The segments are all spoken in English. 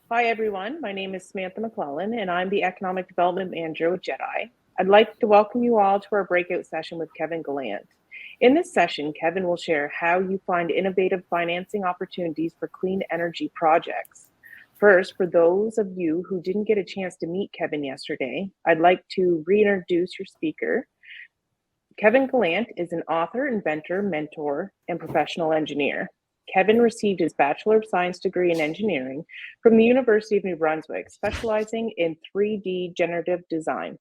Hi, everyone. My name is Samantha McClellan, and I'm the Economic Development Manager with JEDI. I'd like to welcome you all to our breakout session with Kevin Gallant. In this session, Kevin will share how you find innovative financing opportunities for clean energy projects. First, for those of you who didn't get a chance to meet Kevin yesterday, I'd like to reintroduce your speaker. Kevin Gallant is an author, inventor, mentor, and professional engineer. Kevin received his Bachelor of Science degree in engineering from the University of New Brunswick, specializing in 3D generative design,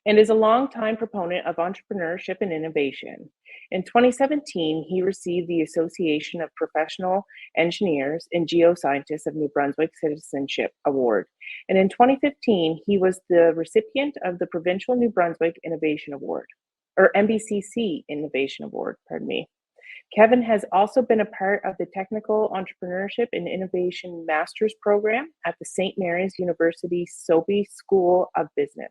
and is a longtime proponent of entrepreneurship and innovation. In 2017, he received the Association of Professional Engineers and Geoscientists of New Brunswick Citizenship Award. And in 2015, he was the recipient of the Provincial New Brunswick Innovation Award, or MBCC Innovation Award, pardon me. Kevin has also been a part of the Technical Entrepreneurship and Innovation Master's Program at the St. Mary's University Sobey School of Business.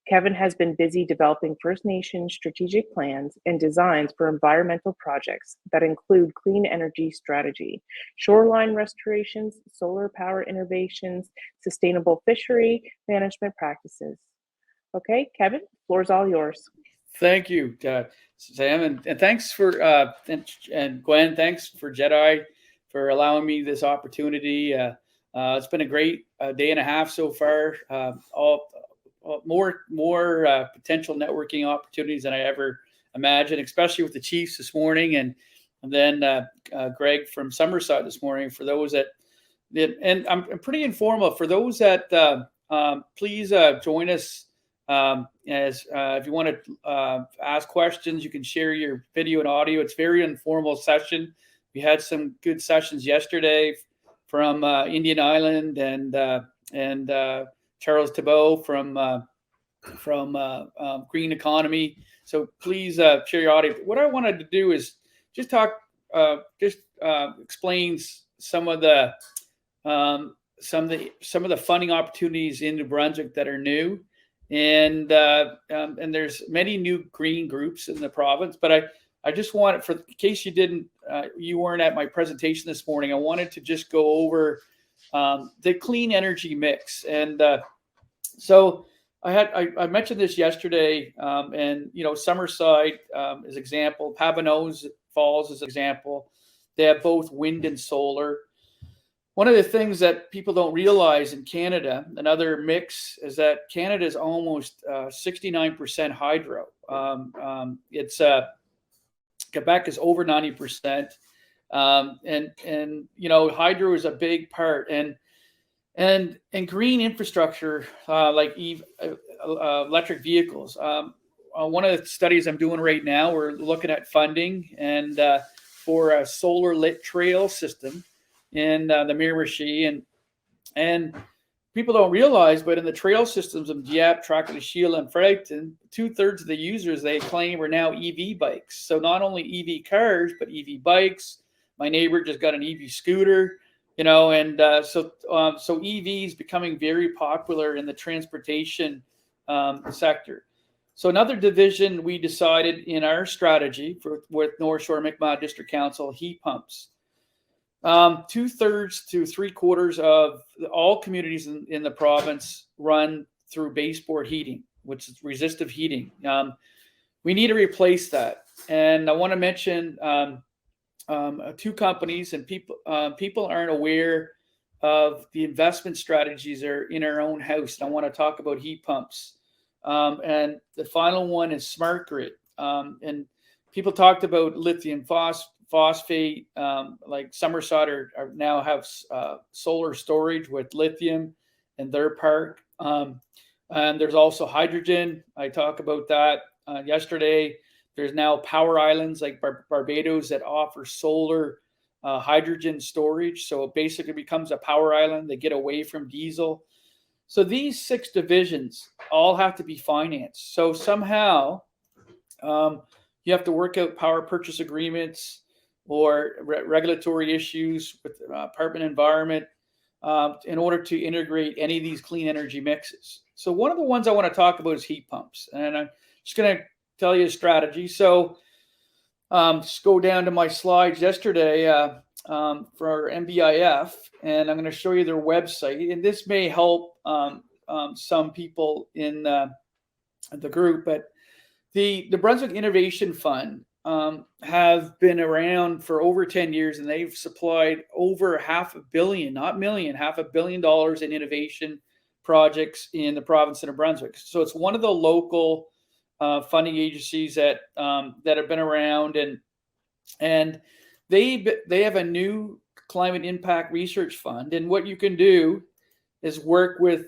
Kevin has been busy developing First Nations strategic plans and designs for environmental projects that include clean energy strategy, shoreline restorations, solar power innovations, sustainable fishery management practices. Okay, Kevin, the floor is all yours. Thank you, Sam, and thanks for and Gwen. Thanks for JEDI for allowing me this opportunity. It's been a great day and a half so far. More potential networking opportunities than I ever imagined, especially with the Chiefs this morning, and then Greg from Summerside this morning. For those that and I'm pretty informal. For those that please join us. If you want to ask questions, you can share your video and audio. It's a very informal session. We had some good sessions yesterday from Indian Island and Charles Thibault from Green Economy. So please share your audio. What I wanted to do is just talk, explain some of the funding opportunities in New Brunswick that are new. And there's many new green groups in the province, but I just wanted, for in case you weren't at my presentation this morning, I wanted to just go over the clean energy mix. And so I mentioned this yesterday, and Summerside is example, Pavano's Falls is example. They have both wind and solar. One of the things that people don't realize in Canada, another mix, is that Canada is almost 69% hydro. Quebec is over 90%, and hydro is a big part, and green infrastructure like electric vehicles. One of the studies I'm doing right now, we're looking at funding and for a solar lit trail system in the Miramichi, and people don't realize, but in the trail systems of Dieppe, Traquaty-Sheila, and Fredericton, 2/3 of the users they claim are now EV bikes. So not only EV cars, but EV bikes. My neighbor just got an EV scooter, and so EV is becoming very popular in the transportation sector. So another division we decided in our strategy with North Shore Mi'kmaq District Council, heat pumps. 2/3 to 3/4 of all communities in the province run through baseboard heating, which is resistive heating. We need to replace that. And I want to mention two companies, and people aren't aware of the investment strategies that are in our own house. And I want to talk about heat pumps. And the final one is Smart Grid. And people talked about lithium phosphate, like Summerside are now have solar storage with lithium in their park. And there's also hydrogen. I talked about that yesterday. There's now power islands like Barbados that offer solar hydrogen storage. So it basically becomes a power island. They get away from diesel. So these 6 divisions all have to be financed. So somehow you have to work out power purchase agreements or regulatory issues with apartment environment in order to integrate any of these clean energy mixes. So one of the ones I want to talk about is heat pumps. And I'm just going to tell you a strategy. So just go down to my slides yesterday. for MBIF, and I'm going to show you their website. And this may help some people in the group, but the Brunswick Innovation Fund have been around for over 10 years, and they've supplied over $500 million, not million, $500 million in innovation projects in the province of New Brunswick. So it's one of the local funding agencies that have been around, and they have a new climate impact research fund. And what you can do is work with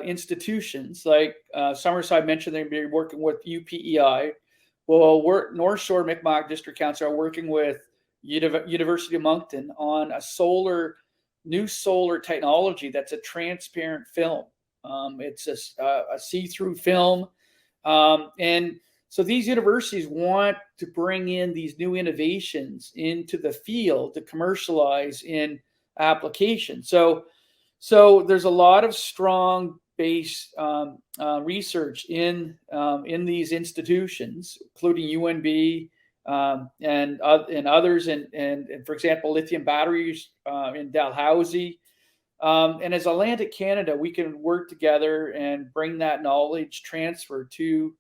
institutions like Summerside mentioned they'd be working with UPEI. Well, North Shore Mi'kmaq District Council are working with University of Moncton on a new solar technology that's a transparent film. It's a see-through film. And so these universities want to bring in these new innovations into the field to commercialize in application. So there's a lot of strong base research in these institutions, including UNB and others, and for example, lithium batteries in Dalhousie. And as Atlantic Canada, we can work together and bring that knowledge transfer to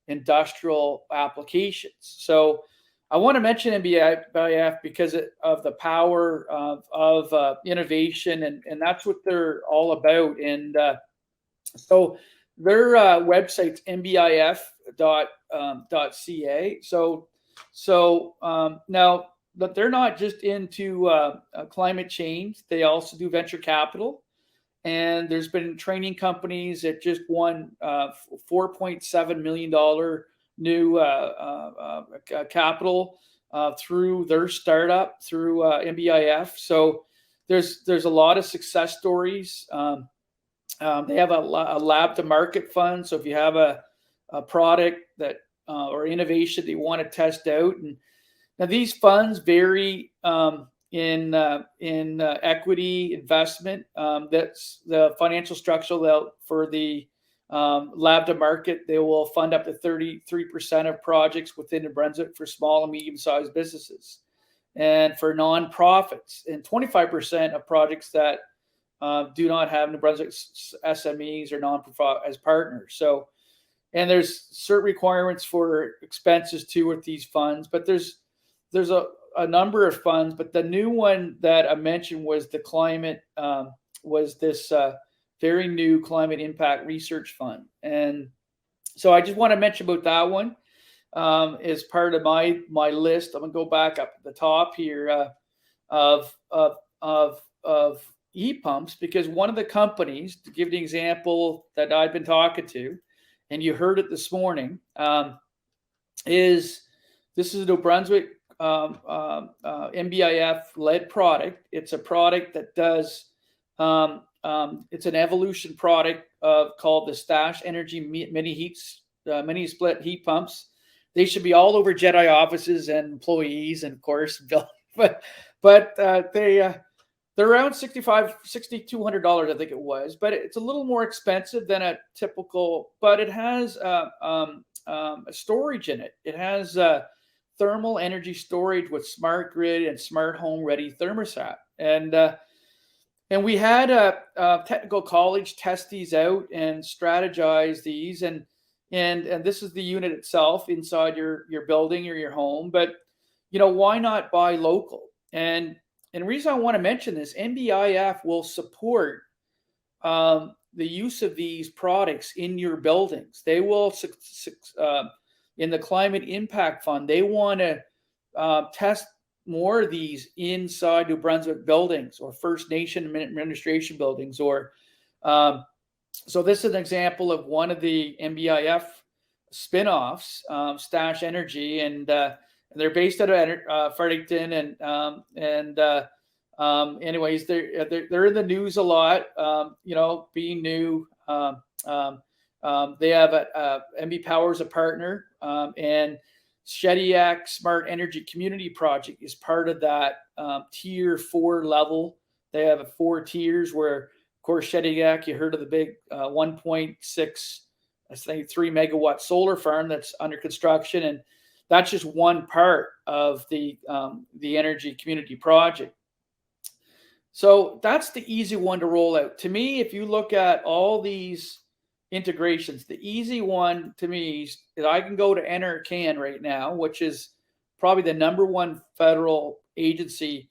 industrial applications. So I want to mention MBIF because of the power of innovation, and that's what they're all about. And so their website's mbif.ca. So now, but they're not just into climate change. They also do venture capital. And there's been training companies that just won $4.7 million new capital through their startup, through MBIF. So there's a lot of success stories. They have a lab to market fund. So if you have a product that or innovation that you want to test out, and now these funds vary in equity investment. That's the financial structure for the lab to market. They will fund up to 33% of projects within New Brunswick for small and medium-sized businesses, and for nonprofits, and 25% of projects that do not have New Brunswick SMEs or nonprofit as partners. So, and there's certain requirements for expenses too with these funds, but there's a number of funds, but the new one that I mentioned was the climate, was this very new climate impact research fund. And so I just want to mention about that one as part of my list. I'm gonna go back up at the top here of e-pumps, because one of the companies, to give you an example that I've been talking to, and you heard it this morning, is this is a New Brunswick MBIF led product. It's a product that does it's an evolution product called the Stash Energy mini split heat pumps. They should be all over Jedi offices and employees, and of course, but they're around $6,200, I think it was. But it's a little more expensive than a typical. But it has a storage in it. It has thermal energy storage with smart grid and smart home ready thermostat. And we had a technical college test these out and strategize these, and this is the unit itself inside your building or your home. But why not buy local? And the reason I want to mention this, MBIF will support the use of these products in your buildings. They will in the climate impact fund, they want to test more of these inside New Brunswick buildings or First Nation administration buildings. Or so this is an example of one of the MBIF spin-offs, Stash Energy, and they're based out of Fredericton. Anyways, they're in the news a lot. Being new. They have MB Power as a partner, and Shediac Smart Energy Community Project is part of that tier 4 level. They have 4 tiers where, of course, Shediac, you heard of the big 1.6, I think 3 megawatt solar farm that's under construction, and that's just one part of the energy community project. So that's the easy one to roll out. To me, if you look at all these integrations, the easy one to me is I can go to NRCan right now, which is probably the number one federal agency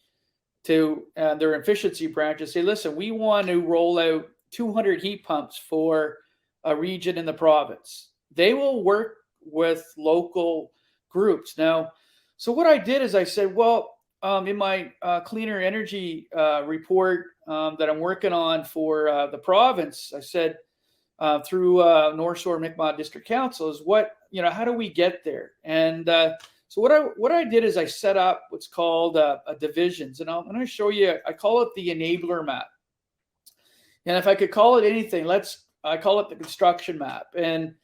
to their efficiency branch, and say, listen, we want to roll out 200 heat pumps for a region in the province. They will work with local groups. Now, so what I did is I said, well, in my cleaner energy report that I'm working on for the province, I said through North Shore Mi'kmaq District Council is how do we get there? And so what I did is I set up what's called a divisions, and I'm going to show you. I call it the enabler map, and if I could call it anything, I call it the construction map. And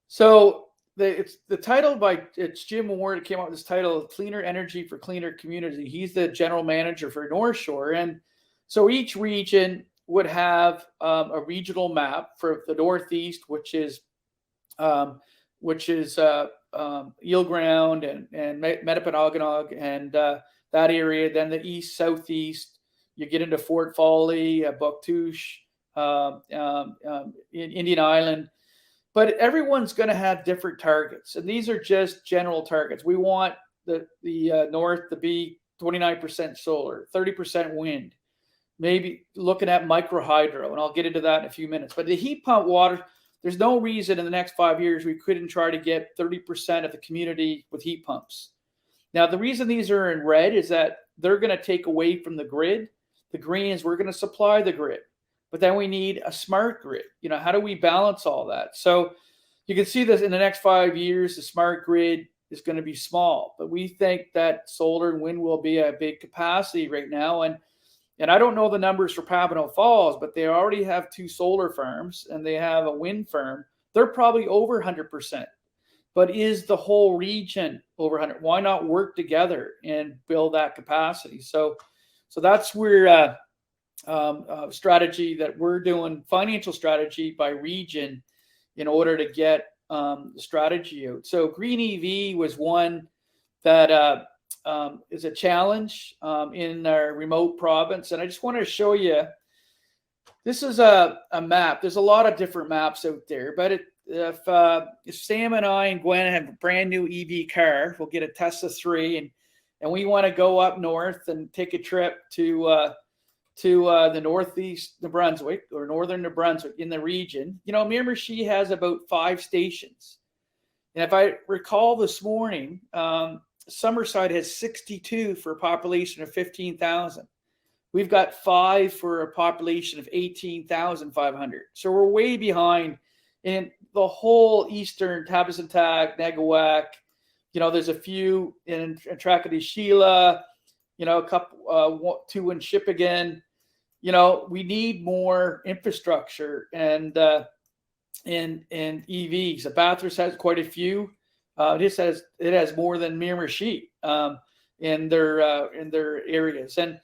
so it's the title it's Jim Ward came up with this title, Cleaner Energy for Cleaner Community. He's the general manager for North Shore, and so each region would have a regional map for the Northeast, which is Eel Ground and Metapanaganog and that area. Then the East, Southeast, you get into Fort Folly, Bouctouche, Indian Island. But everyone's going to have different targets, and these are just general targets. We want the North to be 29% solar, 30% wind, maybe looking at micro hydro, and I'll get into that in a few minutes. But the heat pump water, there's no reason in the next 5 years we couldn't try to get 30% of the community with heat pumps. Now, the reason these are in red is that they're going to take away from the grid. The green is we're going to supply the grid. But then we need a smart grid. How do we balance all that? So you can see this in the next 5 years, the smart grid is going to be small. But we think that solar and wind will be a big capacity right now. And I don't know the numbers for Papineau Falls, but they already have 2 solar farms and they have a wind farm. They're probably over 100%. But is the whole region over 100? Why not work together and build that capacity? So that's where strategy that we're doing, financial strategy by region, in order to get the strategy out. So green EV was one that is a challenge in our remote province. And I just want to show you, this is a map. There's a lot of different maps out there, but if Sam and I and Gwen have a brand new EV car, we'll get a Tesla 3 and we want to go up north and take a trip to the northeast New Brunswick or northern New Brunswick in the region. Miramichi has about 5 stations. And if I recall this morning, Summerside has 62 for a population of 15,000. We've got 5 for a population of 18,500. So we're way behind in the whole eastern Tabasantak, Nagawac. There's a few in Tracadie Sheila, a couple, 2 in Shippagan. We need more infrastructure and EVs. Bathurst has quite a few. It has more than Miramichi in their areas. And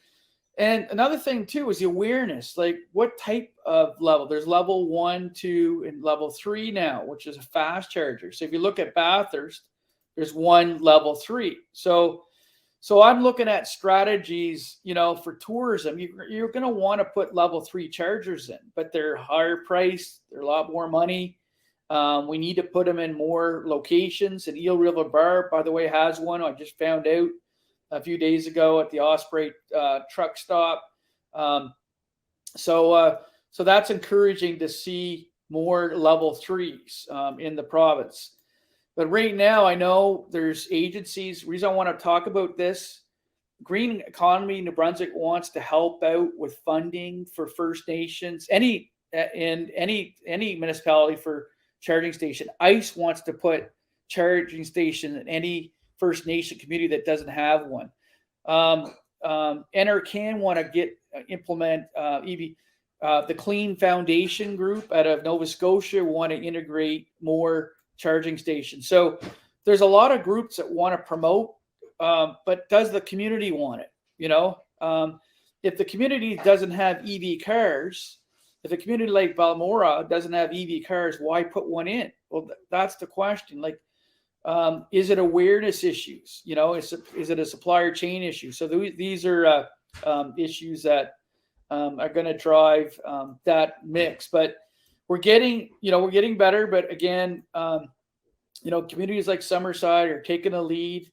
another thing too is the awareness. Like, what type of level? There's level 1, 2, and level 3 now, which is a fast charger. So if you look at Bathurst, there's one level 3. So I'm looking at strategies, for tourism. You're going to want to put level 3 chargers in, but they're higher priced. They're a lot more money. We need to put them in more locations. And Eel River Bar, by the way, has one. I just found out a few days ago at the Osprey truck stop. So that's encouraging to see more level 3s in the province. But right now, I know there's agencies. The reason I want to talk about this, Green Economy New Brunswick wants to help out with funding for First Nations, any municipality for charging station. ICE wants to put charging station in any First Nation community that doesn't have one. NRCan want to implement EV. The Clean Foundation Group out of Nova Scotia want to integrate more charging stations. So there's a lot of groups that want to promote, but does the community want it? If the community doesn't have EV cars, if a community like Balmora doesn't have EV cars, why put one in? Well, that's the question. Like, is it awareness issues? Is it a supplier chain issue? So these are issues that are going to drive that mix. But we're getting better. But again, communities like Summerside are taking a lead.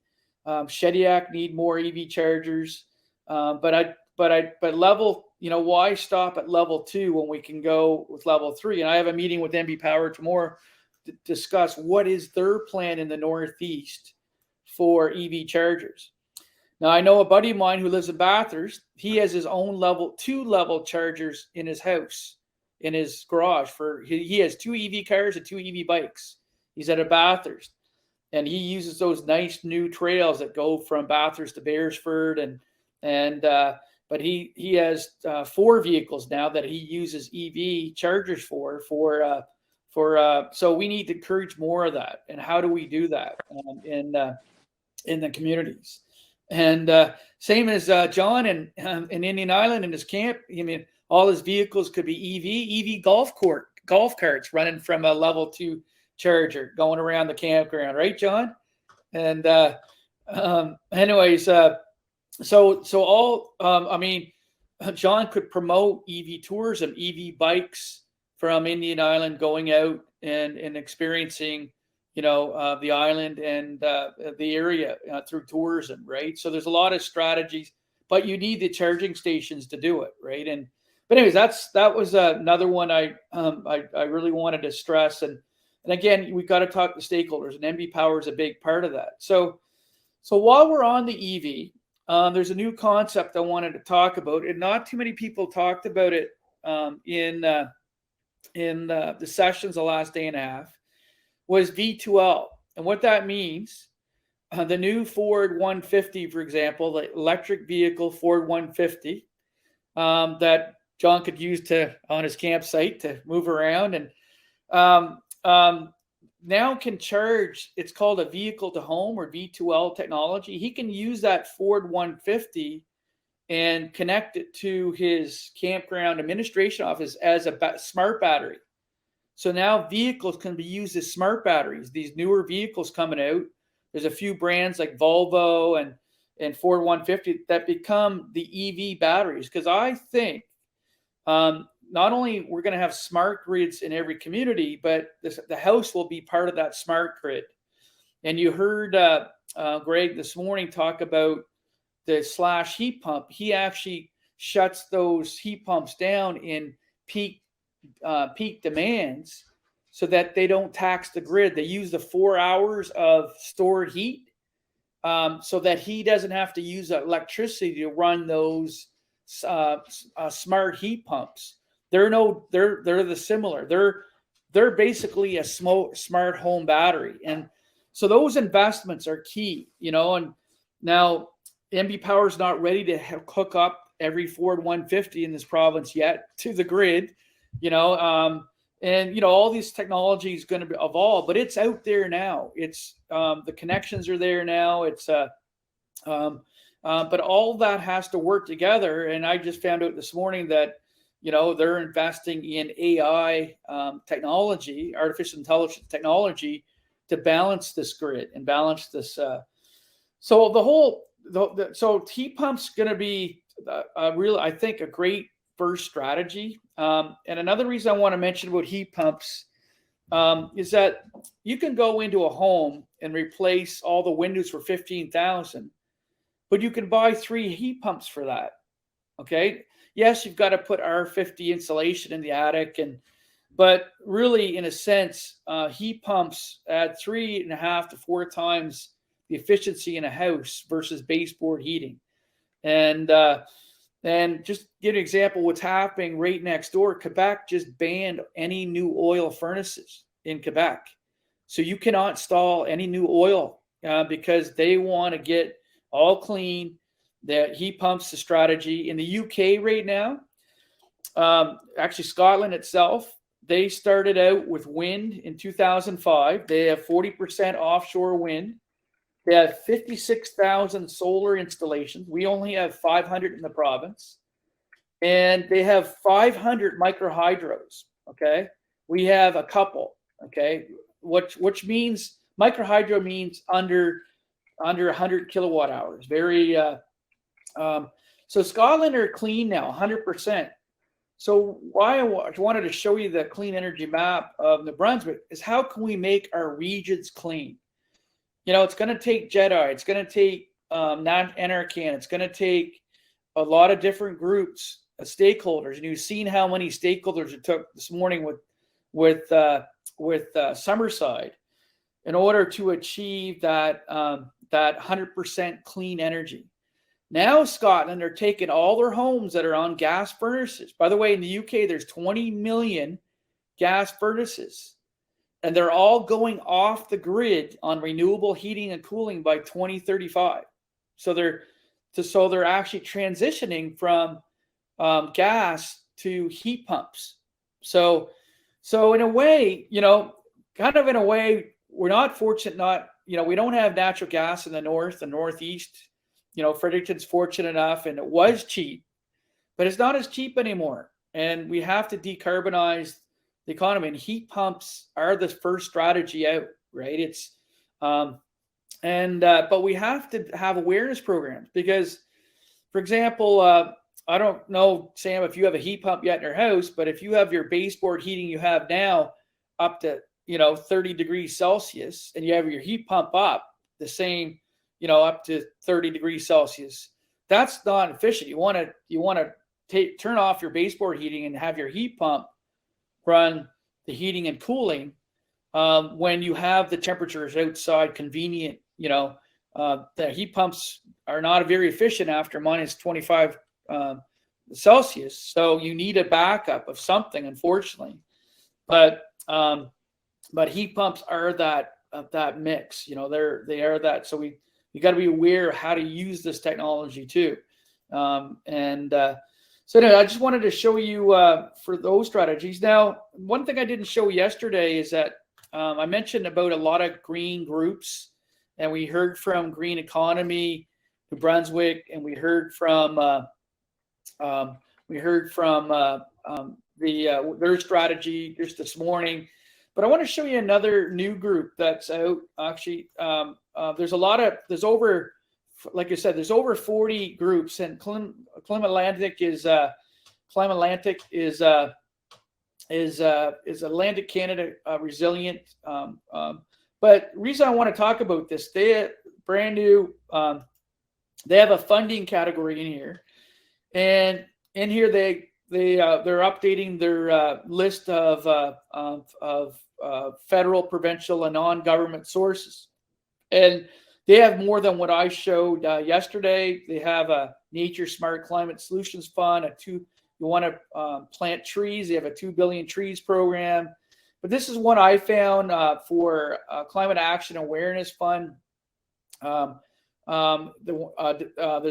Shediac need more EV chargers. But level, why stop at level 2 when we can go with level 3? And I have a meeting with MB Power tomorrow to discuss what is their plan in the Northeast for EV chargers. Now, I know a buddy of mine who lives in Bathurst. He has his own level 2 level chargers in his house, in his garage. He has 2 EV cars and 2 EV bikes. He's at a Bathurst, and he uses those nice new trails that go from Bathurst to Beresford, but he has 4 vehicles now that he uses EV chargers for. So we need to encourage more of that. And how do we do that in the communities? And same as John in Indian Island in his camp. I mean, all his vehicles could be EV golf carts running from a level 2 charger going around the campground, right, John? And John could promote EV tourism, EV bikes from Indian Island, going out and experiencing the island and the area through tourism, right? So there's a lot of strategies, but you need the charging stations to do it, right? But anyways, that was another one I really wanted to stress. And again, we've got to talk to stakeholders, and MB Power is a big part of that. So while we're on the EV, there's a new concept I wanted to talk about, and not too many people talked about it in the sessions the last day and a half. Was V2L. And what that means, the new Ford 150, for example, the electric vehicle Ford 150 that John could use on his campsite to move around, and now can charge. It's called a vehicle to home, or V2L technology. He can use that Ford 150 and connect it to his campground administration office as a smart battery. So now vehicles can be used as smart batteries. These newer vehicles coming out, there's a few brands like Volvo and Ford 150 that become the EV batteries. Because I think not only we're going to have smart grids in every community, but the house will be part of that smart grid. And you heard Greg this morning talk about the Slash heat pump. He actually shuts those heat pumps down in peak demands so that they don't tax the grid. They use the 4 hours of stored heat so that he doesn't have to use electricity to run those smart heat pumps. They're the similar. They're basically a smart home battery. And so those investments are key, and now MB Power is not ready to hook up every Ford 150 in this province yet to the grid. All these technology is going to evolve, but it's out there now. It's the connections are there now. It's but all that has to work together. And I just found out this morning that they're investing in AI technology, artificial intelligence technology, to balance this grid and balance this. So heat pumps going to be I think a great first strategy. And another reason I want to mention about heat pumps is that you can go into a home and replace all the windows for $15,000, but you can buy 3 heat pumps for that. Okay. Yes, you've got to put R50 insulation in the attic, but really, in a sense, heat pumps add 3.5 to 4 times the efficiency in a house versus baseboard heating. And just give an example, what's happening right next door, Quebec just banned any new oil furnaces in Quebec. So you cannot install any new oil because they want to get all clean. The heat pumps, the strategy. In the UK right now, actually Scotland itself, they started out with wind in 2005. They have 40% offshore wind. They have 56,000 solar installations. We only have 500 in the province. And they have 500 microhydros, okay? We have a couple, okay? Which means, microhydro means under 100 kilowatt hours. Very, So Scotland are clean now, 100%. So why I wanted to show you the clean energy map of New Brunswick is how can we make our regions clean? You know, it's going to take Jedi, it's going to take Anarchan, it's going to take a lot of different groups of stakeholders. And you've seen how many stakeholders it took this morning with Summerside in order to achieve that 100% clean energy. Now Scotland are taking all their homes that are on gas furnaces. By the way, in the UK, there's 20 million gas furnaces, and they're all going off the grid on renewable heating and cooling by 2035. So they're actually transitioning from gas to heat pumps. So in a way, we're not fortunate. We don't have natural gas in the north and northeast. Fredericton's fortunate enough, and it was cheap, but it's not as cheap anymore. And we have to decarbonize the economy, and heat pumps are the first strategy out, right? But we have to have awareness programs because, for example, I don't know, Sam, if you have a heat pump yet in your house, but if you have your baseboard heating you have now up to 30 degrees Celsius, and you have your heat pump up the same, up to 30 degrees Celsius, that's not efficient. You want to turn off your baseboard heating and have your heat pump run the heating and cooling when you have the temperatures outside convenient. The heat pumps are not very efficient after minus 25 Celsius, so you need a backup of something, unfortunately. But heat pumps are that mix. They are that. So you got to be aware of how to use this technology too. So anyway, I just wanted to show you for those strategies. Now, one thing I didn't show yesterday is that I mentioned about a lot of green groups, and we heard from Green Economy, New Brunswick, and we heard from their strategy just this morning. But I want to show you another new group that's out. Actually, there's over 40 groups, and Climate Atlantic is Atlantic Canada Resilient. But the reason I want to talk about this, they brand new. They have a funding category in here, and in here they're updating their list of federal, provincial, and non-government sources, and they have more than what I showed yesterday. They have a Nature Smart Climate Solutions Fund. You want to plant trees. They have a 2 billion trees program. But this is one I found for Climate Action Awareness Fund. There's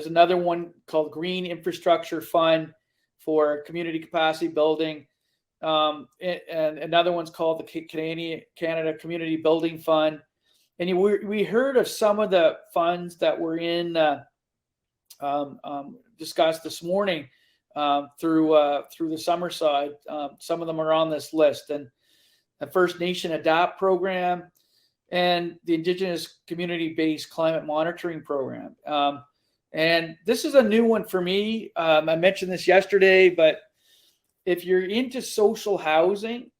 another one called Green Infrastructure Fund for community capacity building. And another one's called the Canada Community Building Fund. And we heard of some of the funds that were discussed this morning through the Summerside. Some of them are on this list, and the First Nation Adapt program and the Indigenous Community-Based Climate Monitoring Program. And this is a new one for me. I mentioned this yesterday, but if you're into social housing,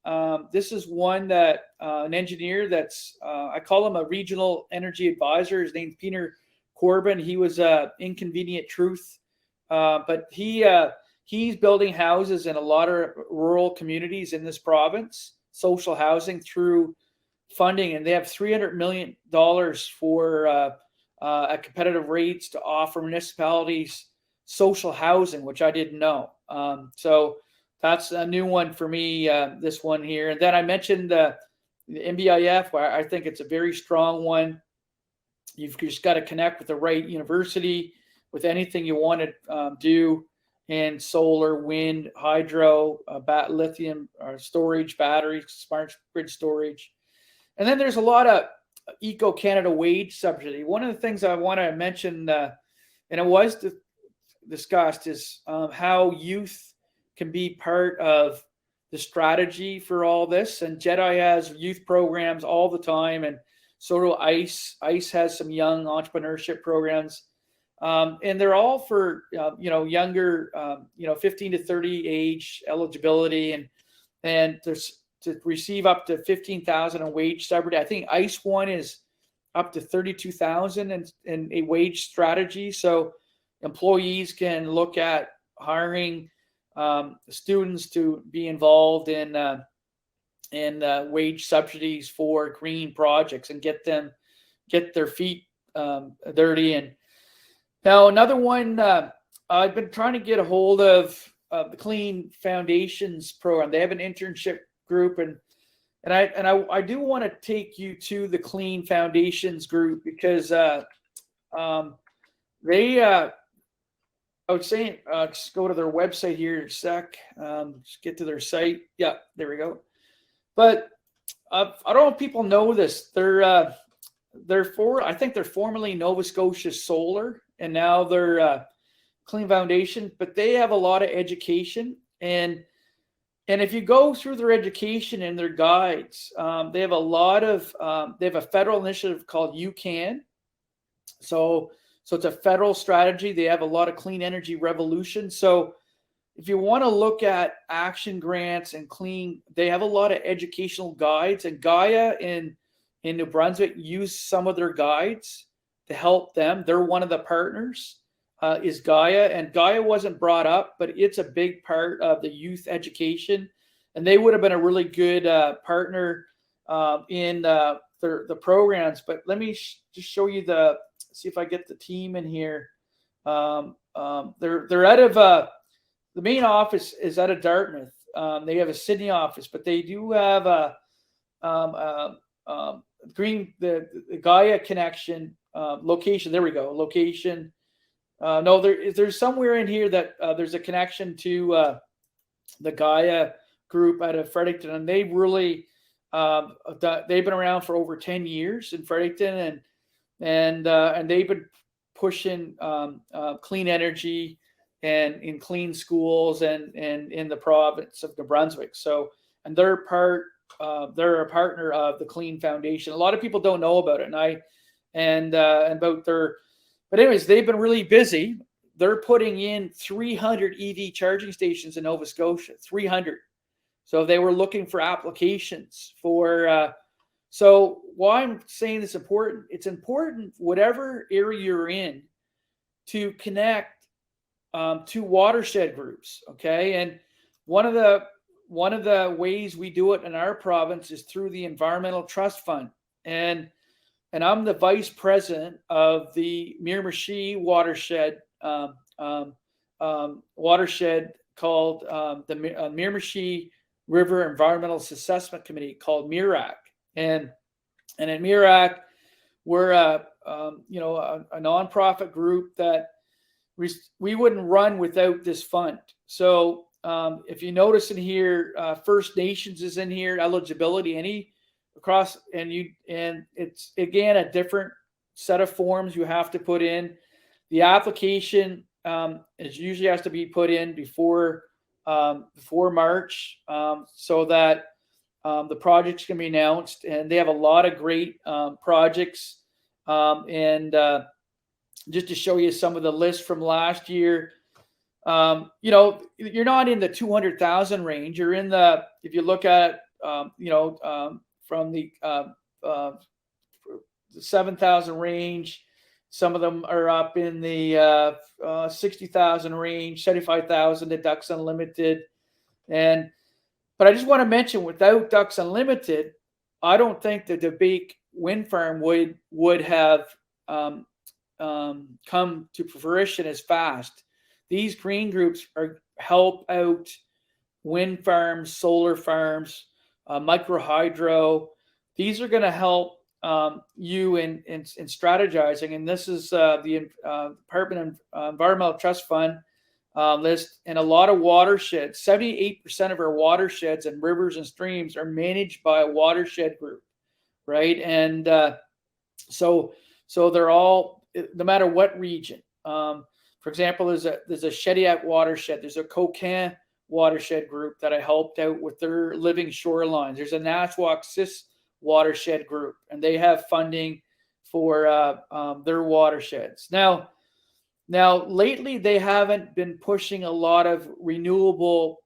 this is one that an engineer that's, I call him a regional energy advisor. His name's Peter Corbin. He was Inconvenient Truth, but he's building houses in a lot of rural communities in this province, social housing through funding, and they have $300 million for at competitive rates to offer municipalities social housing, which I didn't know. So that's a new one for me, this one here. And then I mentioned the NBIF, where I think it's a very strong one. You've just got to connect with the right university with anything you want to do in solar, wind, hydro, lithium storage, batteries, smart grid storage. And then there's a lot of Eco Canada wage subsidy. One of the things I want to mention, and it was discussed, is how youth can be part of the strategy for all this. And Jedi has youth programs all the time, and so do ICE. ICE has some young entrepreneurship programs. And they're all for younger, 15 to 30 age eligibility, and there's to receive up to 15,000 in wage subsidy. I think ICE one is up to 32,000 in a wage strategy. So employees can look at hiring students to be involved in wage subsidies for green projects and get their feet dirty. And now another one, I've been trying to get a hold of the Clean Foundations program. They have an internship group, and I do want to take you to the Clean Foundations group because they I was saying just go to their website here in a sec. Just get to their site. Yeah, there we go. But I don't know if people know this. I think they're formerly Nova Scotia Solar, and now they're Clean Foundation. But they have a lot of education, and if you go through their education and their guides, they have they have a federal initiative called You Can. So it's a federal strategy. They have a lot of clean energy revolution. So if you want to look at action grants and clean, they have a lot of educational guides. And Gaia in New Brunswick use some of their guides to help them. They're one of the partners. Is Gaia, and Gaia wasn't brought up, but it's a big part of the youth education, and they would have been a really good partner in the programs. But let me just show you see if I get the team in here. They're out of the main office is out of Dartmouth. They have a Sydney office, but they do have the Gaia connection location. There we go, location. No, there's somewhere in here that there's a connection to the Gaia group out of Fredericton, and they really they've been around for over 10 years in Fredericton, and they've been pushing clean energy and in clean schools and in the province of New Brunswick. So, and they're a partner of the Clean Foundation. A lot of people don't know about it, and about their. But anyways, they've been really busy. They're putting in 300 EV charging stations in Nova Scotia, 300. So they were looking for applications for. So why I'm saying it's important, whatever area you're in, to connect to watershed groups. Okay, and one of the ways we do it in our province is through the Environmental Trust Fund, and I'm the vice president of the Miramichi watershed called the Miramichi River Environmental Assessment Committee, called MIRAC, and at MIRAC we're a nonprofit group that we wouldn't run without this fund. So if you notice in here, First Nations is in here, eligibility, across, and it's again a different set of forms you have to put in. The application is usually has to be put in before March, so that the projects can be announced. And they have a lot of great projects. And just to show you some of the lists from last year, you're not in the 200,000 range. You're in the, if you look at from the 7,000 range. Some of them are up in the 60,000 range, 75,000 to Ducks Unlimited. But I just want to mention, without Ducks Unlimited, I don't think the Debate wind farm would have come to fruition as fast. These green groups help out wind farms, solar farms, micro hydro. These are going to help you in strategizing. And this is the Department of Environmental Trust Fund list. And a lot of watersheds, 78% of our watersheds and rivers and streams are managed by a watershed group, right? And so they're all, no matter what region. For example, there's a Shediac watershed. There's a Coquin watershed group that I helped out with their living shorelines. There's a Nashwaak-Sis watershed group, and they have funding for their watersheds. Now, Now, lately, they haven't been pushing a lot of renewable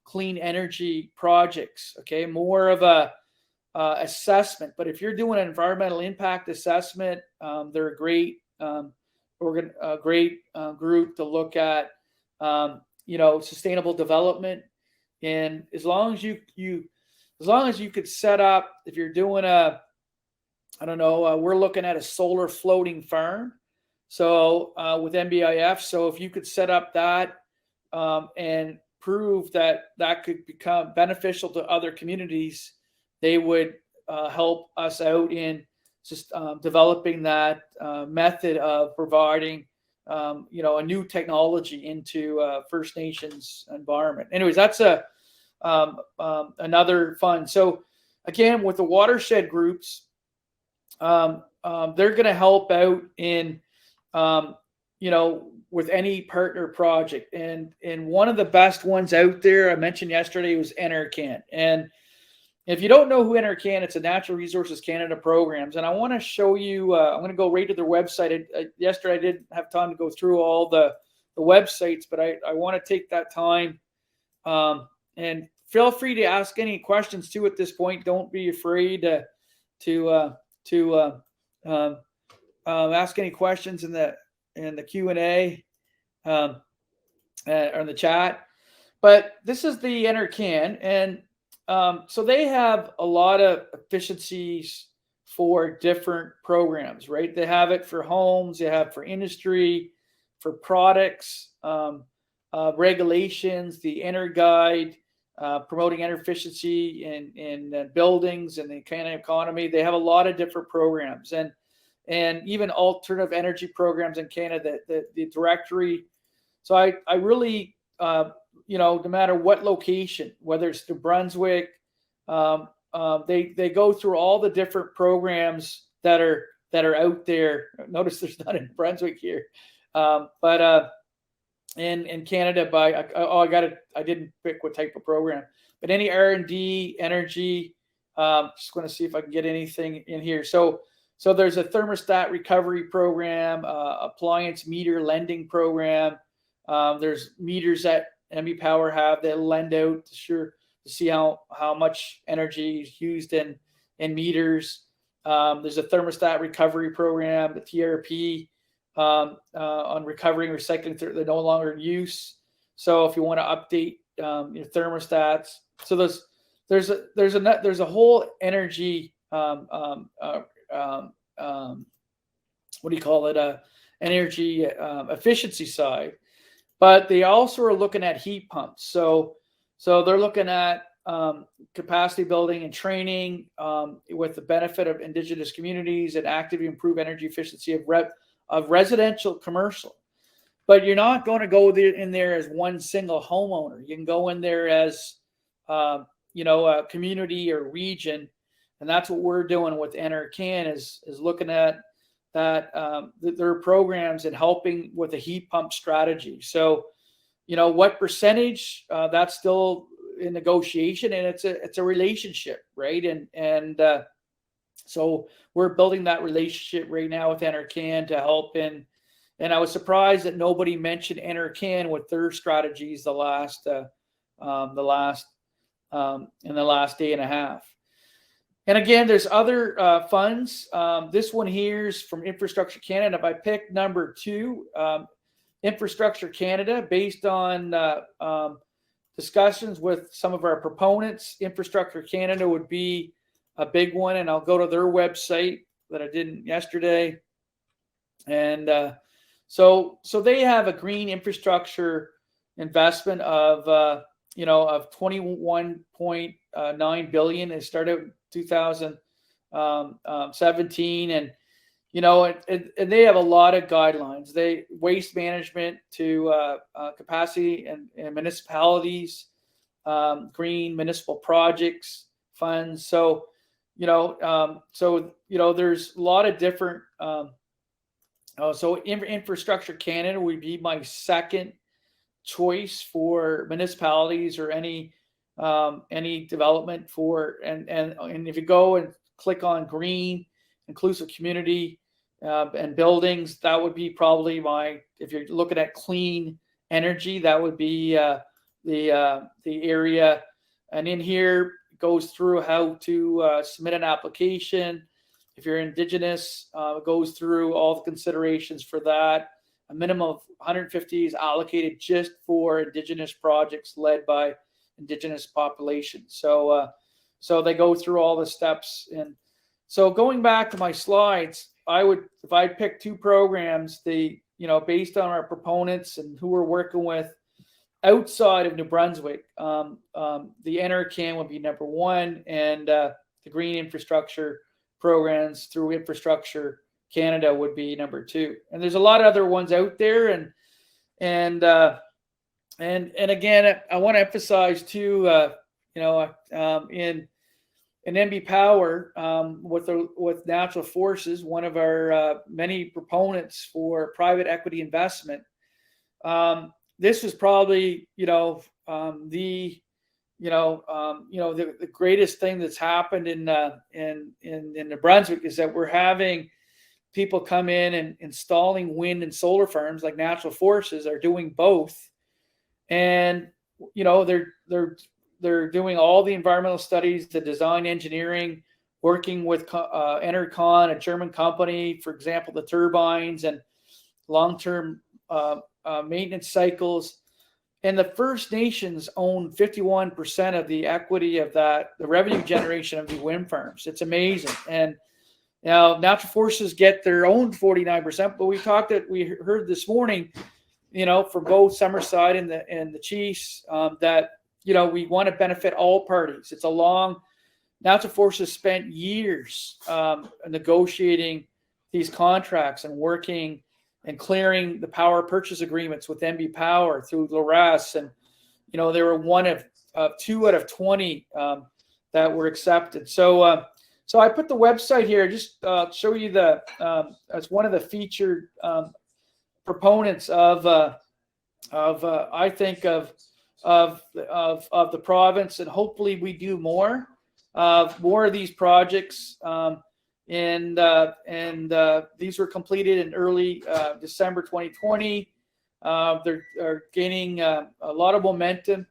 clean energy projects. Okay, more of a assessment. But if you're doing an environmental impact assessment, they're a great group to look at. Sustainable development, and as long as you could set up, if you're doing we're looking at a solar floating farm. So with NBIF, so if you could set up that and prove that that could become beneficial to other communities, they would help us out in just developing that method of providing, a new technology into First Nations environment. Anyways, that's another fund. So again, with the watershed groups, they're going to help out in, with any partner project. And one of the best ones out there I mentioned yesterday was NRCan. And if you don't know who NRCan, it's a Natural Resources Canada programs. And I want to show you, I'm going to go right to their website. Yesterday, I didn't have time to go through all the websites, but I want to take that time. And feel free to ask any questions too at this point. Don't be afraid to ask any questions in the Q&A or in the chat. But this is the NRCan, and so they have a lot of efficiencies for different programs, right? They have it for homes, they have for industry, for products, regulations, the Enter Guide, promoting energy efficiency in buildings and the Canadian economy. They have a lot of different programs, and even alternative energy programs in Canada, the directory. So I really, no matter what location, whether it's New Brunswick, they go through all the different programs that are out there. Notice there's not in Brunswick here, but in Canada, I didn't pick what type of program, but any R&D, energy. Just going to see if I can get anything in here. So there's a thermostat recovery program, appliance meter lending program. There's meters that MB Power have that lend out to see how much energy is used in meters. There's a thermostat recovery program, the TRP, on recovering recycling they're no longer in use. So if you want to update your thermostats, so there's a whole energy energy efficiency side. But they also are looking at heat pumps. So they're looking at capacity building and training with the benefit of Indigenous communities and actively improve energy efficiency of residential commercial. But you're not going to go in there as one single homeowner. You can go in there as a community or region, and that's what we're doing with NRCan is looking at that their programs and helping with a heat pump strategy. So, what percentage, that's still in negotiation, and it's a relationship, right? And so we're building that relationship right now with NRCan to help in. And I was surprised that nobody mentioned NRCan with their strategies in the last day and a half. And again, there's other funds. This one here is from Infrastructure Canada. If I pick number 2, Infrastructure Canada, based on discussions with some of our proponents, Infrastructure Canada would be a big one. And I'll go to their website that I did yesterday. And so they have a green infrastructure investment of of 21.9 billion. It started 2017, and and they have a lot of guidelines. They waste management to capacity and municipalities, green municipal projects funds. So there's a lot of different. Infrastructure Canada would be my second choice for municipalities or any development for, and if you go and click on green inclusive community, and buildings. That would be probably if you're looking at clean energy, that would be the area. And in here goes through how to submit an application. If you're Indigenous, it goes through all the considerations for that. A minimum of 150 is allocated just for Indigenous projects led by Indigenous populations. So they go through all the steps. And so going back to my slides, if I pick two programs, based on our proponents and who we're working with outside of New Brunswick, the NRCan would be number one, and the green infrastructure programs through Infrastructure Canada would be number two. And there's a lot of other ones out there, and again, I want to emphasize too, in NB Power, with Natural Forces, one of our many proponents for private equity investment. This was probably the greatest thing that's happened in New Brunswick is that we're having people come in and installing wind and solar farms, like Natural Forces are doing both, and they're doing all the environmental studies, the design engineering, working with Enercon, a German company, for example, the turbines and long-term maintenance cycles. And the First Nations own 51% of the equity of the revenue generation of the wind farms. It's amazing. And now Natural Forces get their own 49%, but we heard this morning, for both Summerside and the Chiefs, that we want to benefit all parties. It's Natural Forces spent years negotiating these contracts and working and clearing the power purchase agreements with NB Power through LRS. And, they were one of 2 out of 20 that were accepted. So I put the website here, just show you as one of the featured proponents of I think of the province, and hopefully we do more of these projects. And these were completed in early December 2020. They're gaining a lot of momentum.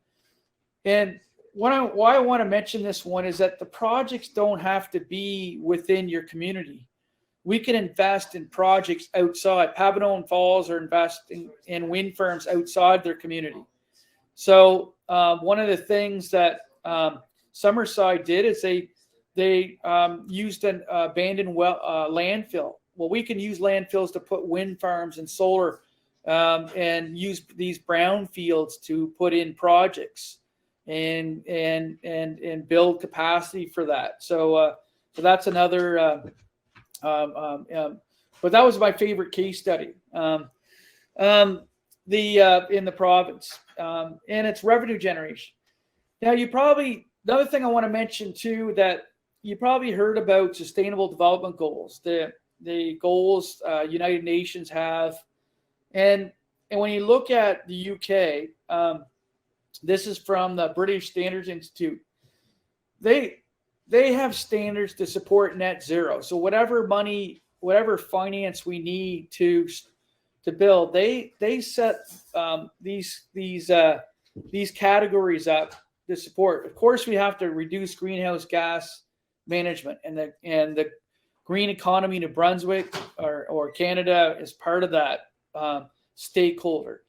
And why I want to mention this one is that the projects don't have to be within your community. We can invest in projects outside. Papineau Falls are investing in wind farms outside their community. So one of the things that Summerside did is they used an abandoned landfill. Well, we can use landfills to put wind farms and solar, and use these brownfields to put in projects and build capacity for that. So that's another. But that was my favorite case study. In the province, and it's revenue generation. Now, another thing I want to mention too, that you probably heard about Sustainable Development Goals, the goals United Nations have, and when you look at the UK, this is from the British Standards Institute. They have standards to support net zero. So whatever finance we need to build, they set these categories up to support. Of course, we have to reduce greenhouse gas management, and the green economy in New Brunswick or Canada is part of that stakeholder.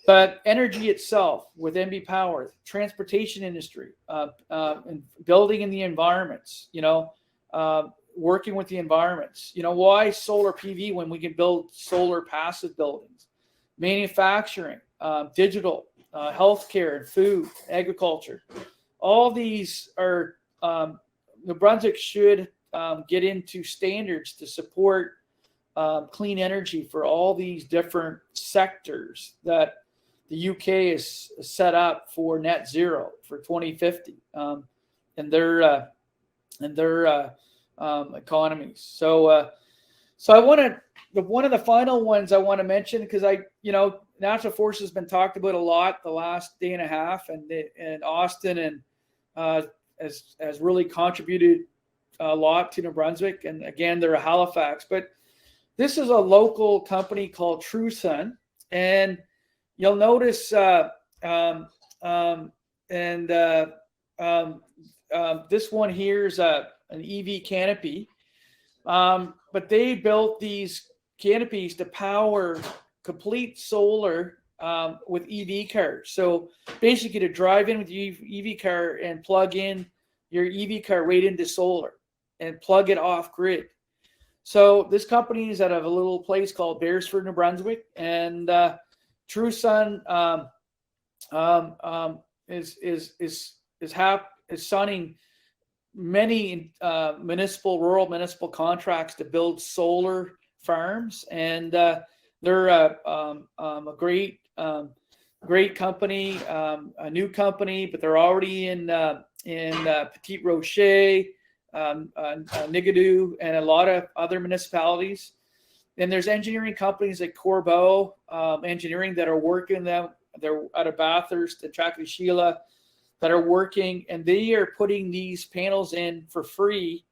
But energy itself with NB Power, transportation industry, and building in the environments, working with the environments. Why solar PV when we can build solar passive buildings? Manufacturing, digital, healthcare, and food, agriculture. All these are, New Brunswick should get into standards to support clean energy for all these different sectors that the UK is set up for net zero for 2050, and their economies. So I want to, one of the final ones I want to mention, because Natural Forces has been talked about a lot the last day and a half, and Austin and has really contributed a lot to New Brunswick, and again they're a Halifax, but this is a local company called TrueSun, and you'll notice this one here is an EV canopy, but they built these canopies to power complete solar with EV cars. So basically, to drive in with your EV car and plug in your EV car right into solar and plug it off grid. So this company is out of a little place called Beresford, New Brunswick, and TrueSun is signing many rural municipal contracts to build solar farms, and they're a great company, a new company, but they're already in Petit Rocher, Nigadoo, and a lot of other municipalities. And there's engineering companies like Corbeau Engineering that are working them. They're out of Bathurst and Chakashila that are working, and they are putting these panels in for free,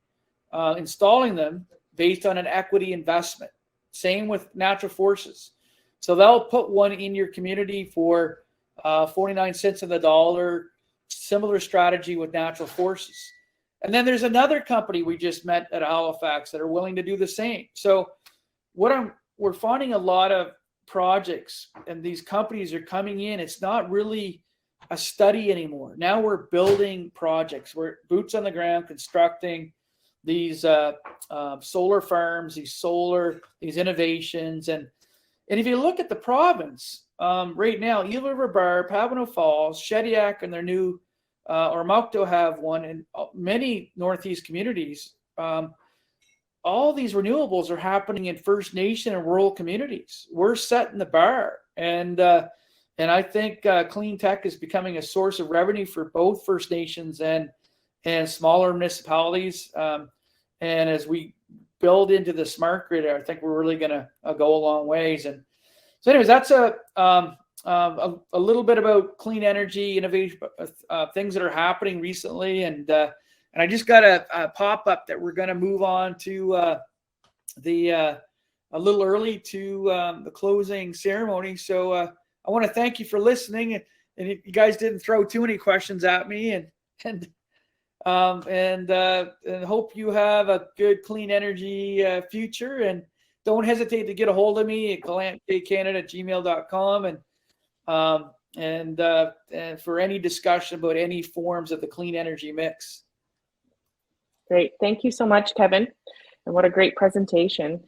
installing them based on an equity investment. Same with Natural Forces. So they'll put one in your community for 49 cents on the dollar. Similar strategy with Natural Forces. And then there's another company we just met at Halifax that are willing to do the same. So we're finding a lot of projects, and these companies are coming in. It's not really a study anymore. Now we're building projects. We're boots on the ground, constructing these solar farms, these innovations. And if you look at the province right now, Eel River Bar, Papineau Falls, Shediac, and their new Ormocto have one, and many Northeast communities. All these renewables are happening in First Nation and rural communities. We're setting the bar, and I think clean tech is becoming a source of revenue for both First Nations and smaller municipalities. And as we build into the smart grid, I think we're really going to go a long ways. And so, anyways, that's a little bit about clean energy innovation, things that are happening recently, and I just got a pop up that we're going to move on to a little early to the closing ceremony. So I want to thank you for listening, and you guys didn't throw too many questions at me, and hope you have a good clean energy future. And don't hesitate to get a hold of me at gallantjcanada@gmail.com, and for any discussion about any forms of the clean energy mix. Great. Thank you so much, Kevin. And what a great presentation.